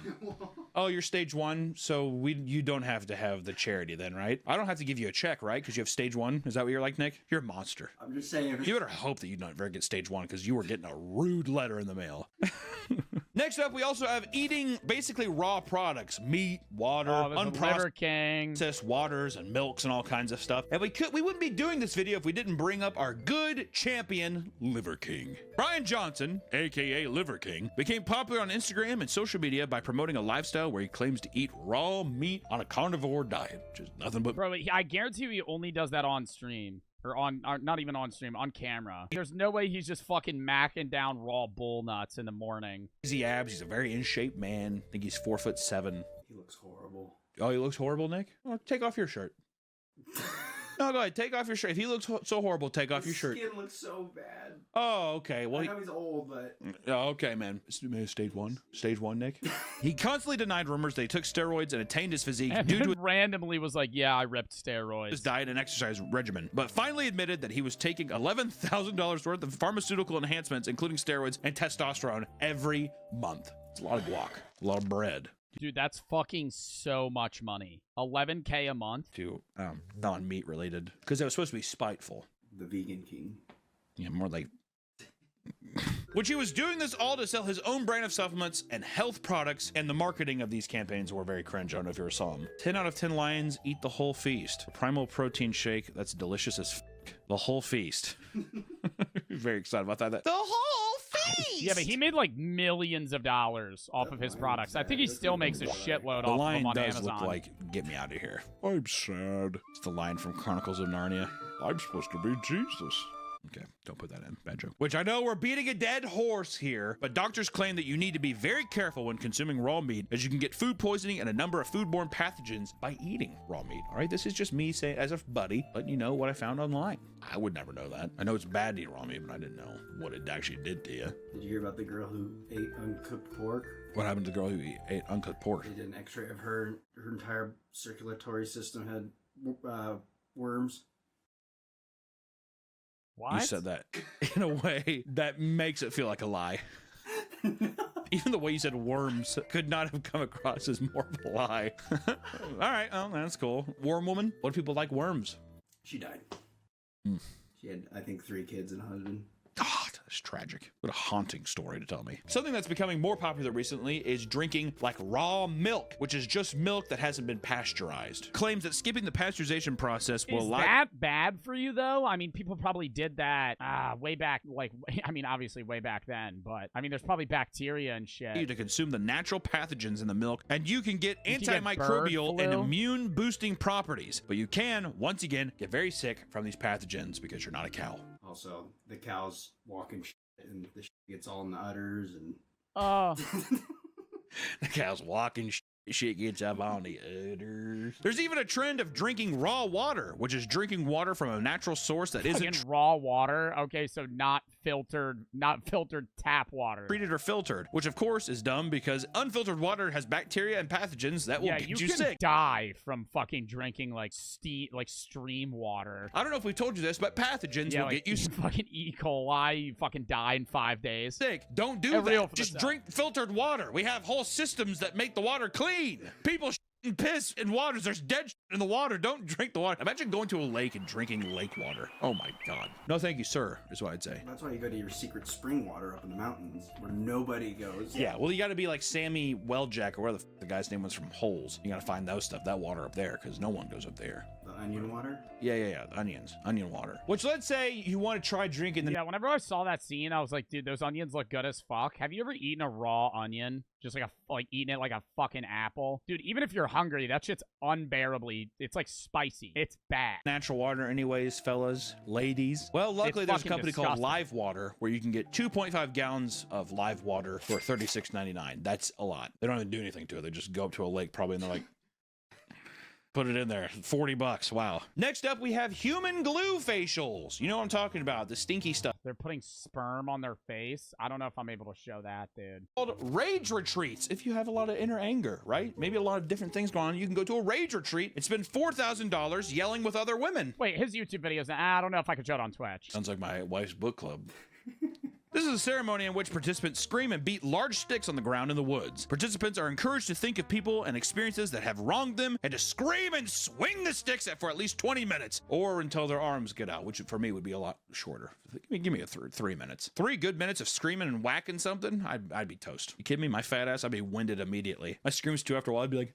Speaker 2: Oh, you're stage 1, so you don't have to have the charity then, right? I don't have to give you a check, right? Because you have stage 1. Is that what you're like, Nick? You're a monster.
Speaker 3: I'm just saying.
Speaker 2: You better hope that you don't ever get stage 1 because you were getting a rude letter in the mail. Next up, we also have eating basically raw products, meat, water, unprocessed waters and milks and all kinds of stuff. And we wouldn't be doing this video if we didn't bring up our good champion, Liver King. Brian Johnson, aka Liver King, became popular on Instagram and social media by promoting a lifestyle where he claims to eat raw meat on a carnivore diet, which is nothing but.
Speaker 1: Bro, I guarantee you he only does that on stream. Or not even on stream, on camera. There's no way he's just fucking macking down raw bull nuts in the morning.
Speaker 2: Easy abs. He's a very in shape man. I think he's 4'7".
Speaker 3: He looks horrible.
Speaker 2: Oh, he looks horrible, Nick? Well, take off your shirt. No, go ahead. Take off your shirt. If he looks so horrible, take off your shirt.
Speaker 3: His skin looks so bad.
Speaker 2: Oh, okay. Well,
Speaker 3: I know he's old, but...
Speaker 2: Oh, okay, man. Stage 1. Stage 1, Nick. He constantly denied rumors that he took steroids and attained his physique
Speaker 1: And
Speaker 2: due to
Speaker 1: randomly was like, yeah, I ripped steroids.
Speaker 2: his diet and exercise regimen, but finally admitted that he was taking $11,000 worth of pharmaceutical enhancements, including steroids and testosterone, every month. It's a lot of guac, a lot of bread.
Speaker 1: Dude, that's fucking so much money. $11K a month?
Speaker 2: To non-meat related, because it was supposed to be spiteful.
Speaker 3: The vegan king.
Speaker 2: Yeah, more like... Which he was doing this all to sell his own brand of supplements and health products, and the marketing of these campaigns were very cringe. I don't know if you ever saw them. 10 out of 10 lions eat the whole feast. A primal protein shake that's delicious as f***. The whole feast. Very excited about that. The whole feast!
Speaker 1: Yeah, but he made like millions of dollars off of his products. I think he still makes a shitload off of them on
Speaker 2: does
Speaker 1: Amazon.
Speaker 2: look like, get me out of here. I'm sad. It's the line from Chronicles of Narnia. I'm supposed to be Jesus. Okay, don't put that in. Bad joke. Which I know we're beating a dead horse here, but doctors claim that you need to be very careful when consuming raw meat, as you can get food poisoning and a number of foodborne pathogens by eating raw meat. All right, this is just me saying, as a buddy, letting you know what I found online. I would never know that. I know it's bad to eat raw meat, but I didn't know what it actually did to you.
Speaker 3: Did you hear about the girl who ate uncooked pork?
Speaker 2: What happened to the girl who ate uncooked pork?
Speaker 3: They did an x-ray of her entire circulatory system had worms.
Speaker 1: What?
Speaker 2: You said that in a way that makes it feel like a lie. Even the way you said worms could not have come across as more of a lie. All right, oh, that's cool. Worm woman? What do people like worms?
Speaker 3: She died.
Speaker 2: Mm.
Speaker 3: She had, I think, 3 kids and a husband.
Speaker 2: God, that's tragic. What a haunting story to tell me. Something that's becoming more popular recently is drinking like raw milk, which is just milk that hasn't been pasteurized. Claims that skipping the pasteurization process will allow...
Speaker 1: Is that bad for you, though? I mean, people probably did that way back, like, I mean, obviously way back then, but, I mean, there's probably bacteria and shit.
Speaker 2: ...to consume the natural pathogens in the milk, and you can get antimicrobial and immune-boosting properties. But you can, once again, get very sick from these pathogens because you're not a cow.
Speaker 3: Also, the cows walking shit and the shit gets all in the udders and...
Speaker 2: The cow's walking shit, shit gets up on the udders. There's even a trend of drinking raw water, which is drinking water from a natural source that isn't
Speaker 1: Fucking raw water. Okay, so not filtered tap water.
Speaker 2: treated or filtered, which of course is dumb because unfiltered water has bacteria and pathogens that will get
Speaker 1: you
Speaker 2: you
Speaker 1: can
Speaker 2: sick.
Speaker 1: die from fucking drinking like stream water.
Speaker 2: I don't know if we told you this, but pathogens will get you
Speaker 1: fucking E. coli. You fucking die in 5 days.
Speaker 2: sick. Don't do that. Just drink filtered water. We have whole systems that make the water clean. People and piss in waters. There's dead in the water. Don't drink the water. Imagine going to a lake and drinking lake water. Oh my God. No, thank you, sir, is what I'd say.
Speaker 3: That's why you go to your secret spring water up in the mountains where nobody goes.
Speaker 2: Yeah, well, you got to be like Sammy Welljack or where the guy's name was from Holes. You got to find that water up there because no one goes up there.
Speaker 3: The onion water?
Speaker 2: Yeah. Onion water. Which, let's say you want to try drinking the...
Speaker 1: Yeah, whenever I saw that scene, I was like, dude, those onions look good as fuck. Have you ever eaten a raw onion? Just like eating it like a fucking apple? Dude, even if you're hungry, that shit's unbearably... It's like spicy. It's bad.
Speaker 2: Natural water anyways, fellas, ladies. Well, luckily there's a company called Live Water where you can get 2.5 gallons of live water for $36.99. That's a lot. They don't even do anything to it. They just go up to a lake probably and they're like... Put it in there. $40. Wow. Next up, we have human glue facials. You know what I'm talking about. The stinky stuff.
Speaker 1: They're putting sperm on their face. I don't know if I'm able to show that, dude.
Speaker 2: Called rage retreats. If you have a lot of inner anger, right? Maybe a lot of different things going on. You can go to a rage retreat and spend $4,000 yelling with other women.
Speaker 1: Wait, his YouTube videos. I don't know if I could show it on Twitch.
Speaker 2: Sounds like my wife's book club. This is a ceremony in which participants scream and beat large sticks on the ground in the woods. Participants are encouraged to think of people and experiences that have wronged them and to scream and swing the sticks for at least 20 minutes or until their arms get out, which for me would be a lot shorter. Give me 3 minutes. 3 good minutes of screaming and whacking something, I'd be toast. You kidding me? My fat ass, I'd be winded immediately. My screams too after a while, I'd be like,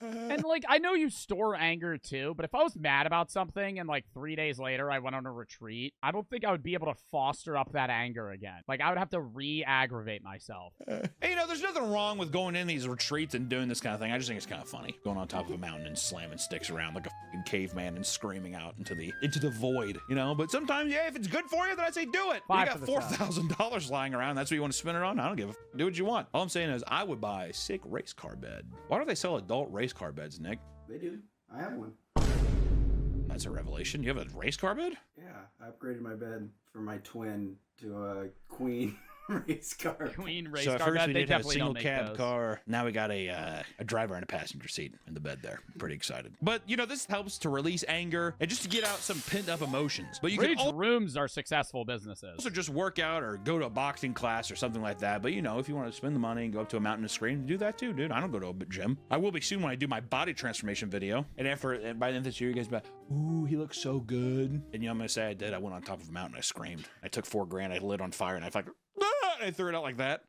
Speaker 1: And, like, I know you store anger, too, but if I was mad about something and, like, 3 days later I went on a retreat, I don't think I would be able to foster up that anger again. Like, I would have to re-aggravate myself.
Speaker 2: Hey, you know, there's nothing wrong with going in these retreats and doing this kind of thing. I just think it's kind of funny. Going on top of a mountain and slamming sticks around like a fucking caveman and screaming out into the void, you know? But sometimes, yeah, if it's good for you, then I say do it. You got $4,000 lying around. That's what you want to spend it on? I don't give a do what you want. All I'm saying is I would buy a sick race car bed. Why don't they sell adult race car beds, Nick?
Speaker 3: They do. I have one.
Speaker 2: That's a revelation. You have a race car bed?
Speaker 3: Yeah, I upgraded my bed from my twin to a queen race car.
Speaker 1: Queen race
Speaker 2: so
Speaker 1: car
Speaker 2: first
Speaker 1: bed.
Speaker 2: we
Speaker 1: They
Speaker 2: did have a
Speaker 1: definitely
Speaker 2: single
Speaker 1: don't make
Speaker 2: cab
Speaker 1: those.
Speaker 2: car. Now we got a driver and a passenger seat in the bed there. Pretty excited. But you know, this helps to release anger and just to get out some pent up emotions. But you
Speaker 1: Rage
Speaker 2: can
Speaker 1: rooms are successful businesses.
Speaker 2: also just work out or go to a boxing class or something like that. But you know, if you want to spend the money and go up to a mountain and scream, do that too, dude. I don't go to a gym. I will be soon when I do my body transformation video. And by the end of this year, you guys be like, ooh, he looks so good. And you know, I'm gonna say I did. I went on top of a mountain. I screamed. I took $4,000. I lit on fire, and I like, ah! I threw it out like that.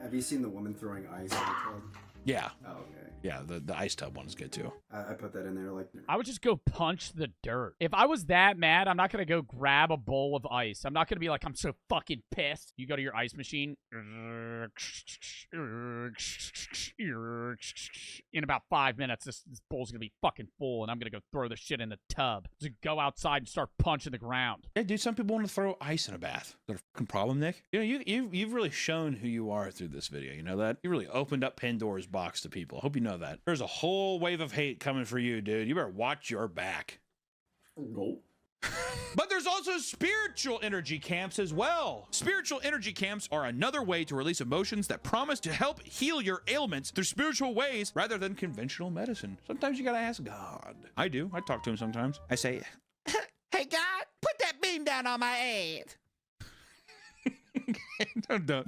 Speaker 3: Have you seen the woman throwing ice in the tub?
Speaker 2: Yeah.
Speaker 3: Oh, okay.
Speaker 2: Yeah, the ice tub one is good too.
Speaker 3: I put that in there like...
Speaker 1: I would just go punch the dirt. If I was that mad, I'm not going to go grab a bowl of ice. I'm not going to be like, I'm so fucking pissed. You go to your ice machine. In about 5 minutes, this bowl's going to be fucking full, and I'm going to go throw the shit in the tub. Just go outside and start punching the ground.
Speaker 2: Yeah, dude, some people want to throw ice in a bath. Is that a fucking problem, Nick? You know, you've really shown who you are through this video. You know that? You really opened up Pandora's box to people. I hope you know that. There's a whole wave of hate coming for you, dude. You better watch your back.
Speaker 3: No.
Speaker 2: But there's also spiritual energy camps as well. Spiritual energy camps are another way to release emotions that promise to help heal your ailments through spiritual ways rather than conventional medicine. Sometimes you gotta ask God. I do. I talk to him sometimes. I say, hey God, put that bean down on my head.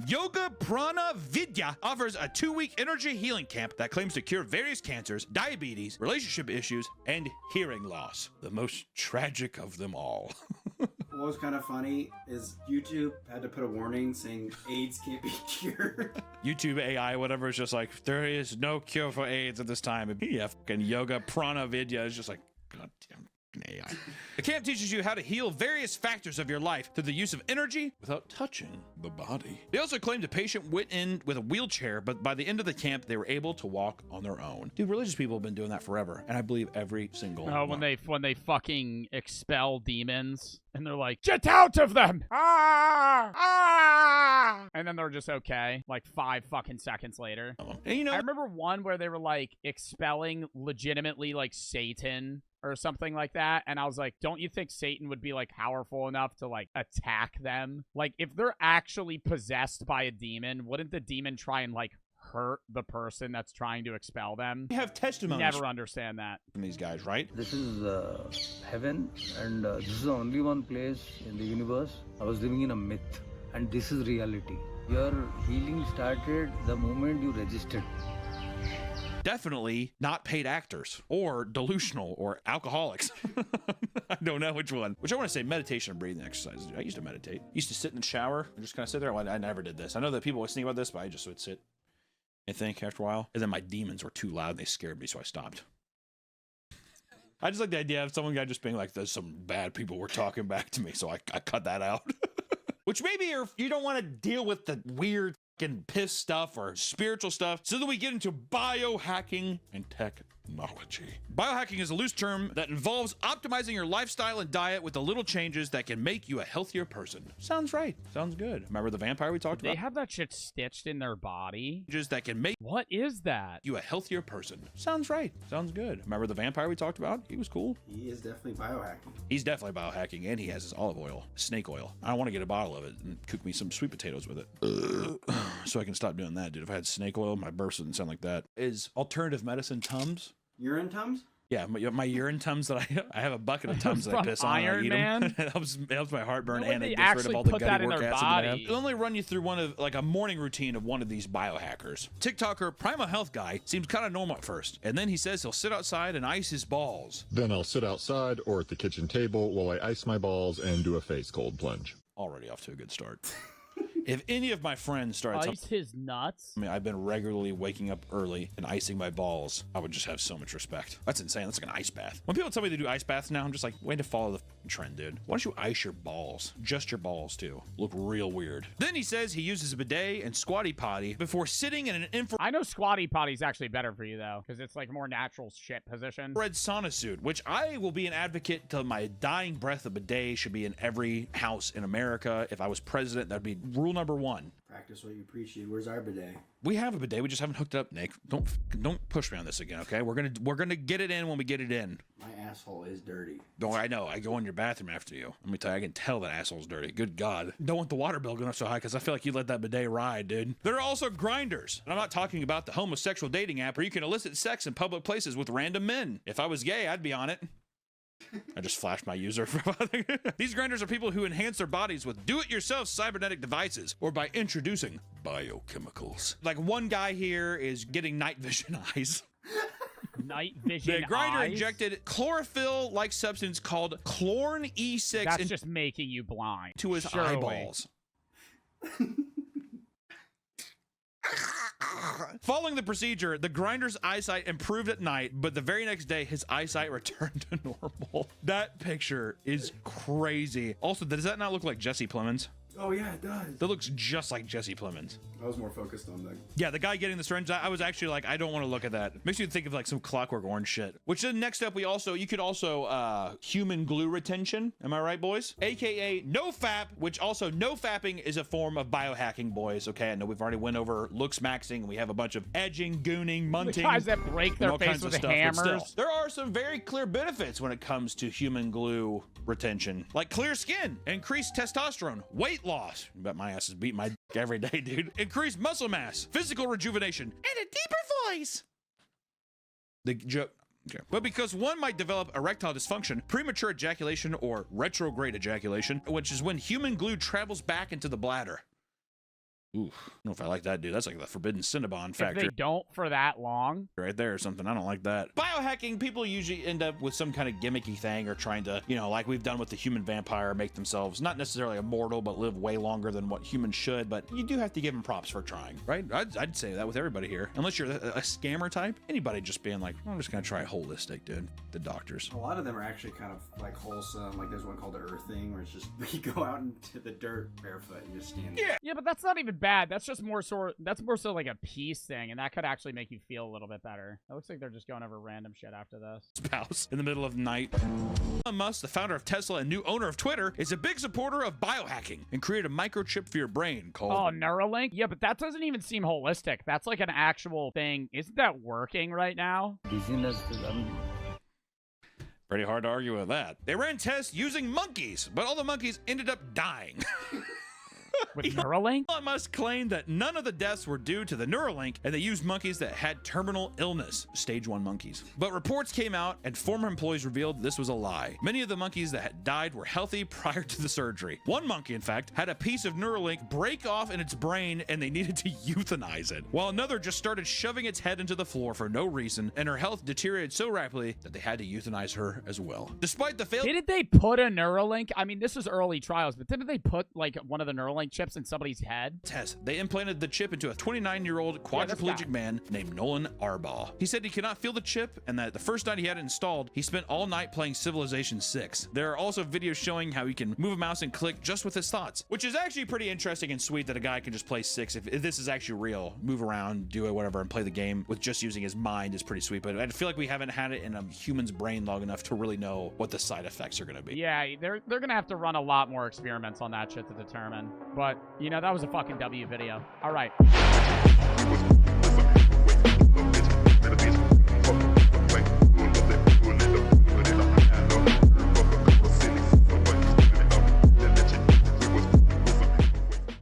Speaker 2: Yoga Prana Vidya offers a 2-week energy healing camp that claims to cure various cancers, diabetes, relationship issues, and hearing loss. The most tragic of them all.
Speaker 3: What was kind of funny is YouTube had to put a warning saying AIDS can't be cured.
Speaker 2: YouTube AI, whatever, is just like, there is no cure for AIDS at this time. Yeah, fucking Yoga Prana Vidya is just like, God damn. AI. The camp teaches you how to heal various factors of your life through the use of energy without touching the body. They also claimed a patient went in with a wheelchair, but by the end of the camp, they were able to walk on their own. Dude, religious people have been doing that forever, and I believe every single one.
Speaker 1: When they fucking expel demons, and they're like, get out of them! Ah! Ah! and then they're just okay, like 5 fucking seconds later.
Speaker 2: And you know,
Speaker 1: I remember one where they were like expelling legitimately like Satan or something like that, and I was like, don't you think Satan would be like powerful enough to like attack them? Like if they're actually possessed by a demon, wouldn't the demon try and like hurt the person that's trying to expel them?
Speaker 2: we have testimonies
Speaker 1: Never understand that.
Speaker 2: from these guys, right?
Speaker 9: This is heaven, and this is the only one place in the universe. I was living in a myth, and this is reality. Your healing started the moment you registered.
Speaker 2: Definitely not paid actors or delusional or alcoholics. I don't know which one. Which I want to say meditation and breathing exercises. I used to meditate. Used to sit in the shower and just kind of sit there. Well, I never did this. I know that people always think about this, but I just would sit and think after a while. And then my demons were too loud and they scared me, so I stopped. I just like the idea of some guy just being like, there's some bad people were talking back to me, so I cut that out. Which maybe if you don't want to deal with the weird fucking piss stuff or spiritual stuff, so then we get into biohacking and technology. Biohacking is a loose term that involves optimizing your lifestyle and diet with the little changes that can make you a healthier person. Sounds right. Sounds good. Remember the vampire we talked
Speaker 1: They
Speaker 2: about?
Speaker 1: have that shit stitched in their body.
Speaker 2: Changes that can make
Speaker 1: What is that?
Speaker 2: you a healthier person. Sounds right. Sounds good. Remember the vampire we talked about? He was cool.
Speaker 3: He is definitely biohacking.
Speaker 2: He's definitely biohacking, and he has his olive oil, snake oil. I want to get a bottle of it and cook me some sweet potatoes with it. So I can stop doing that, dude. If I had snake oil, my burps wouldn't sound like that. Is alternative medicine Tums?
Speaker 3: Urine Tums?
Speaker 2: Yeah, my urine Tums that I have a bucket of Tums that I
Speaker 1: From
Speaker 2: piss on and I
Speaker 1: Iron
Speaker 2: eat
Speaker 1: Man?
Speaker 2: them. It helps my heartburn
Speaker 1: No way
Speaker 2: and
Speaker 1: they
Speaker 2: it gets rid of
Speaker 1: actually
Speaker 2: all the
Speaker 1: put
Speaker 2: gutty
Speaker 1: that in
Speaker 2: work
Speaker 1: their
Speaker 2: acid that I have.
Speaker 1: body.
Speaker 2: It'll only run you through one of like a morning routine of one of these biohackers. TikToker Primal Health Guy seems kind of normal at first, and then he says he'll sit outside and ice his balls.
Speaker 10: Then I'll sit outside or at the kitchen table while I ice my balls and do a face cold plunge.
Speaker 2: Already off to a good start. If any of my friends started
Speaker 1: Ice his nuts?
Speaker 2: I mean, I've been regularly waking up early and icing my balls, I would just have so much respect. That's insane. That's like an ice bath. When people tell me they do ice baths now, I'm just like, way to follow the trend, dude. Why don't you ice your balls? Just your balls, too. Look real weird. Then he says he uses a bidet and squatty potty before sitting in an infrared
Speaker 1: I know squatty potty's actually better for you, though, because it's like more natural shit position.
Speaker 2: sauna suit, which I will be an advocate till my dying breath. A bidet should be in every house in America. If I was president, that'd be rule number 1.
Speaker 3: Practice what you preach, dude. Where's our bidet?
Speaker 2: We have a bidet. We just haven't hooked it up, Nick. Don't push me on this again, okay? We're gonna get it in when we get it in.
Speaker 3: My asshole is dirty.
Speaker 2: No, I know. I go in your bathroom after you. Let me tell you, I can tell that asshole's dirty. Good God. Don't want the water bill going up so high because I feel like you let that bidet ride, dude. There are also grinders. And I'm not talking about the homosexual dating app where you can elicit sex in public places with random men. If I was gay, I'd be on it. I just flashed my user. These grinders are people who enhance their bodies with do-it-yourself cybernetic devices or by introducing biochemicals. Like one guy here is getting night vision eyes.
Speaker 1: Night vision
Speaker 2: The grinder
Speaker 1: eyes?
Speaker 2: injected chlorophyll-like substance called Chlorine E6
Speaker 1: That's just making you blind.
Speaker 2: into his
Speaker 1: Surely.
Speaker 2: eyeballs. Following the procedure, the grinder's eyesight improved at night, but the very next day, his eyesight returned to normal. That picture is crazy. Also, does that not look like Jesse Plemons?
Speaker 3: Oh, yeah, it does.
Speaker 2: That looks just like Jesse Plemons.
Speaker 3: I was more focused on the...
Speaker 2: Yeah, the guy getting the syringe, I was actually like, I don't want to look at that. Makes you think of like some Clockwork Orange shit. Which then next up, you could also human glue retention. Am I right, boys? AKA no fap, which also no fapping is a form of biohacking, boys. Okay, I know we've already went over looks maxing. We have a bunch of edging, gooning, munting.
Speaker 1: The guys that break
Speaker 2: and
Speaker 1: their
Speaker 2: all
Speaker 1: face
Speaker 2: kinds of
Speaker 1: with
Speaker 2: stuff, but still,
Speaker 1: hammers.
Speaker 2: there are some very clear benefits when it comes to human glue retention, like clear skin, increased testosterone, weight loss. I bet my ass is beating my dick every day, dude. Increased muscle mass, physical rejuvenation, and a deeper voice. The joke. Okay. But because one might develop erectile dysfunction, premature ejaculation, or retrograde ejaculation, which is when human glue travels back into the bladder. Ooh, I don't know if I like that, dude. That's like the forbidden Cinnabon factor.
Speaker 1: If they don't for that long.
Speaker 2: Right there or something. I don't like that. Biohacking, people usually end up with some kind of gimmicky thing or trying to, you know, like we've done with the human vampire, make themselves not necessarily immortal, but live way longer than what humans should. But you do have to give them props for trying, right? I'd say that with everybody here. Unless you're a scammer type. Anybody just being like, I'm just going to try holistic, dude. The doctors.
Speaker 3: A lot of them are actually kind of like wholesome. Like there's one called the Earthing where it's just you go out into the dirt barefoot and just stand there.
Speaker 1: Yeah, but that's not even good bad. That's just more so like a peace thing, and that could actually make you feel a little bit better. It looks like they're just going over random shit after this.
Speaker 2: Spouse in the middle of the night. Elon Musk, the founder of Tesla and new owner of Twitter, is a big supporter of biohacking and created a microchip for your brain called...
Speaker 1: Oh, Neuralink? Yeah, but that doesn't even seem holistic. That's like an actual thing. Isn't that working right now?
Speaker 9: Dizziness,
Speaker 2: Pretty hard to argue with that. They ran tests using monkeys, but all the monkeys ended up dying.
Speaker 1: With Neuralink?
Speaker 2: Elon Musk claimed that none of the deaths were due to the Neuralink, and they used monkeys that had terminal illness, stage 1 monkeys. But reports came out, and former employees revealed this was a lie. Many of the monkeys that had died were healthy prior to the surgery. One monkey, in fact, had a piece of Neuralink break off in its brain, and they needed to euthanize it, while another just started shoving its head into the floor for no reason, and her health deteriorated so rapidly that they had to euthanize her as well. Despite the failure...
Speaker 1: Didn't they put a Neuralink? I mean, this is early trials, but didn't they put, like, one of the Neuralink chips in somebody's head?
Speaker 2: Test. They implanted the chip into a 29-year-old quadriplegic man named Nolan Arbaugh. He said he could not feel the chip, and that the first night he had it installed, he spent all night playing Civilization 6. There are also videos showing how he can move a mouse and click just with his thoughts, which is actually pretty interesting and sweet that a guy can just play 6 if this is actually real. Move around, do it, whatever, and play the game with just using his mind is pretty sweet, but I feel like we haven't had it in a human's brain long enough to really know what the side effects are going to be.
Speaker 1: Yeah, they're gonna have to run a lot more experiments on that shit to determine. But, you know, that was a fucking W video. All right.